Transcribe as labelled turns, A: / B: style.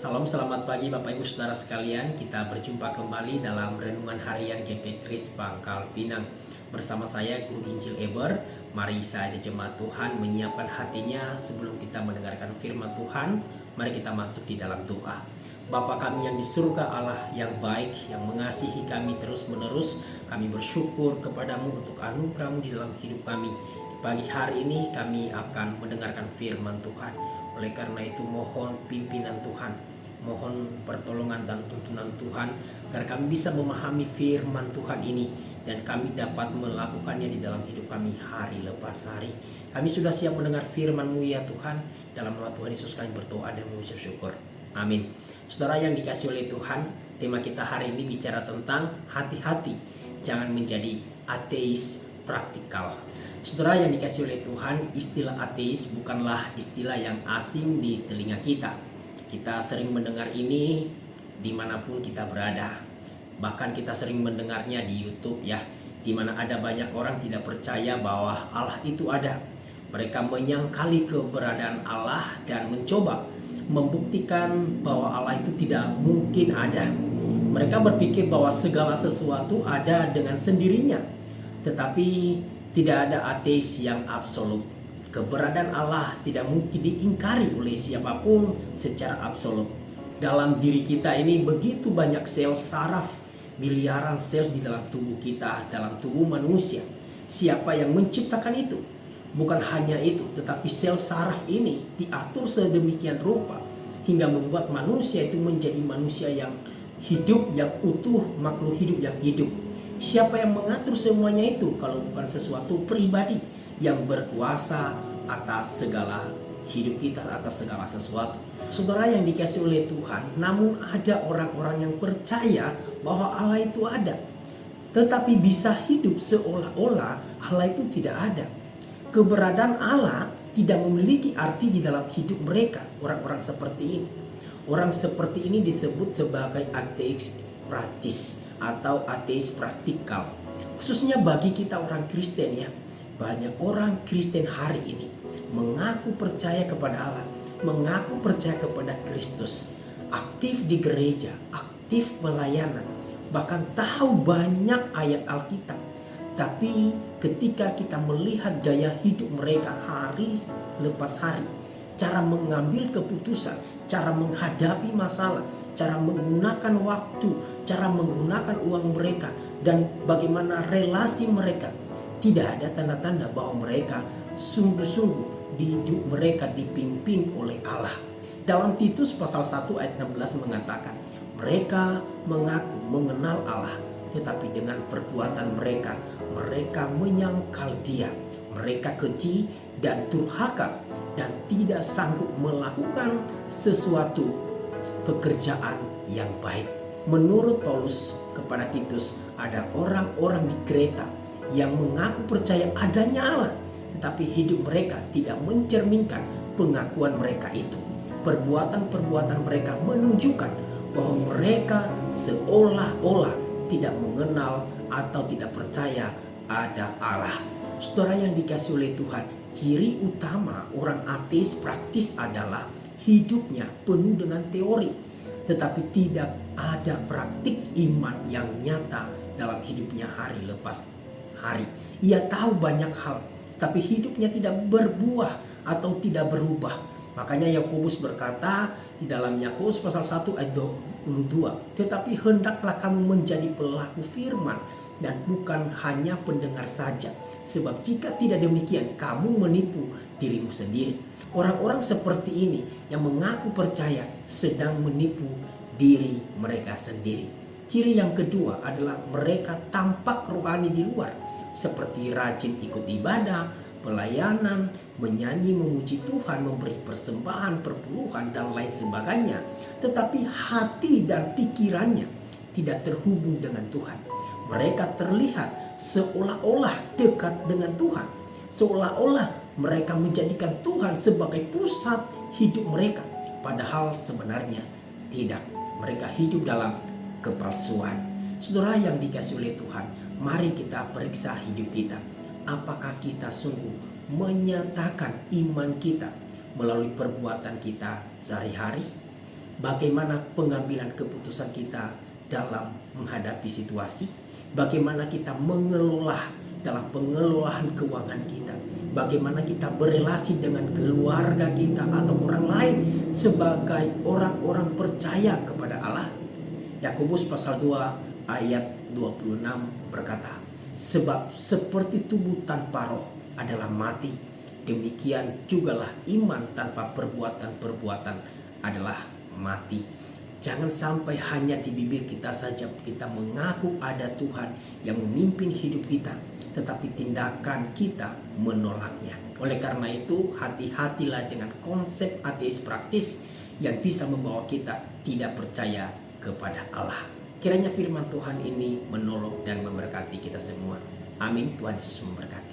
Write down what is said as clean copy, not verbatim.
A: Salam selamat pagi Bapak Ibu Saudara sekalian. Kita berjumpa kembali dalam Renungan Harian GP Kris Pangkal Pinang. Bersama saya Guru Injil Eber. Mari saja jemaat Tuhan menyiapkan hatinya sebelum kita mendengarkan firman Tuhan. Mari kita masuk di dalam doa. Bapa kami yang di surga, Allah yang baik, yang mengasihi kami terus menerus, kami bersyukur kepadamu untuk anugerah-Mu di dalam hidup kami. Di pagi hari ini kami akan mendengarkan firman Tuhan. Oleh karena itu mohon pimpinan Tuhan, mohon pertolongan dan tuntunan Tuhan agar kami bisa memahami firman Tuhan ini dan kami dapat melakukannya di dalam hidup kami hari lepas hari. Kami sudah siap mendengar firman-Mu ya Tuhan. Dalam nama Tuhan Yesus kami berdoa dan mengucap syukur. Amin. Saudara yang dikasihi oleh Tuhan, tema kita hari ini bicara tentang hati-hati jangan menjadi ateis praktikal. Saudara yang dikasihi oleh Tuhan, istilah ateis bukanlah istilah yang asing di telinga kita. Kita sering mendengar ini dimanapun kita berada. Bahkan kita sering mendengarnya di YouTube ya, di mana ada banyak orang tidak percaya bahwa Allah itu ada. Mereka menyangkali keberadaan Allah dan mencoba membuktikan bahwa Allah itu tidak mungkin ada. Mereka berpikir bahwa segala sesuatu ada dengan sendirinya. Tetapi tidak ada ateis yang absolut. Keberadaan Allah tidak mungkin diingkari oleh siapapun secara absolut. Dalam diri kita ini begitu banyak sel saraf, miliaran sel di dalam tubuh kita, dalam tubuh manusia. Siapa yang menciptakan itu? Bukan hanya itu, tetapi sel saraf ini diatur sedemikian rupa hingga membuat manusia itu menjadi manusia yang hidup, yang utuh, makhluk hidup yang hidup. Siapa yang mengatur semuanya itu kalau bukan sesuatu pribadi yang berkuasa atas segala hidup kita, atas segala sesuatu. Saudara yang dikasihi oleh Tuhan, namun ada orang-orang yang percaya bahwa Allah itu ada, tetapi bisa hidup seolah-olah Allah itu tidak ada. Keberadaan Allah tidak memiliki arti di dalam hidup mereka. Orang-orang seperti ini, orang seperti ini disebut sebagai ateis praktis atau ateis praktikal. Khususnya bagi kita orang Kristen ya. Banyak orang Kristen hari ini mengaku percaya kepada Allah, mengaku percaya kepada Kristus, aktif di gereja, aktif pelayanan, bahkan tahu banyak ayat Alkitab. Tapi ketika kita melihat gaya hidup mereka hari lepas hari, cara mengambil keputusan, cara menghadapi masalah, cara menggunakan waktu, cara menggunakan uang mereka, dan bagaimana relasi mereka, tidak ada tanda-tanda bahwa mereka sungguh-sungguh hidup mereka dipimpin oleh Allah. Dalam Titus pasal 1 ayat 16 mengatakan, mereka mengaku mengenal Allah, tetapi dengan perbuatan mereka, mereka menyangkal Dia. Mereka keji dan durhaka dan tidak sanggup melakukan sesuatu pekerjaan yang baik. Menurut Paulus kepada Titus, ada orang-orang di Kreta yang mengaku percaya adanya Allah, tetapi hidup mereka tidak mencerminkan pengakuan mereka itu. Perbuatan-perbuatan mereka menunjukkan bahwa mereka seolah-olah tidak mengenal atau tidak percaya ada Allah. Saudara yang dikasihi oleh Tuhan, ciri utama orang ateis praktis adalah hidupnya penuh dengan teori, tetapi tidak ada praktik iman yang nyata dalam hidupnya hari lepas hari. Ia tahu banyak hal, tapi hidupnya tidak berbuah atau tidak berubah. Makanya Yakobus berkata di dalam Yakobus pasal 1 ayat 22, tetapi hendaklah kamu menjadi pelaku firman dan bukan hanya pendengar saja. Sebab jika tidak demikian, kamu menipu dirimu sendiri. Orang-orang seperti ini yang mengaku percaya sedang menipu diri mereka sendiri. Ciri yang kedua adalah mereka tampak rohani di luar, seperti rajin ikut ibadah, pelayanan, menyanyi, memuji Tuhan, memberi persembahan, perpuluhan, dan lain sebagainya. Tetapi hati dan pikirannya tidak terhubung dengan Tuhan. Mereka terlihat seolah-olah dekat dengan Tuhan, seolah-olah mereka menjadikan Tuhan sebagai pusat hidup mereka. Padahal sebenarnya tidak. Mereka hidup dalam kepalsuan. Saudara yang dikasihi oleh Tuhan, mari kita periksa hidup kita. Apakah kita sungguh menyatakan iman kita melalui perbuatan kita sehari-hari? bagaimana pengambilan keputusan kita dalam menghadapi situasi, bagaimana kita mengelola dalam pengelolaan keuangan kita, bagaimana kita berelasi dengan keluarga kita atau orang lain sebagai orang-orang percaya kepada Allah. Yakobus pasal 2 ayat 26 berkata, sebab seperti tubuh tanpa roh adalah mati, demikian jugalah iman tanpa perbuatan-perbuatan adalah mati. Jangan sampai hanya di bibir kita saja kita mengaku ada Tuhan yang memimpin hidup kita, tetapi tindakan kita menolaknya. Oleh karena itu, hati-hatilah dengan konsep ateis praktis yang bisa membawa kita tidak percaya kepada Allah. Kiranya firman Tuhan ini menolong dan memberkati kita semua. Amin. Tuhan Yesus memberkati.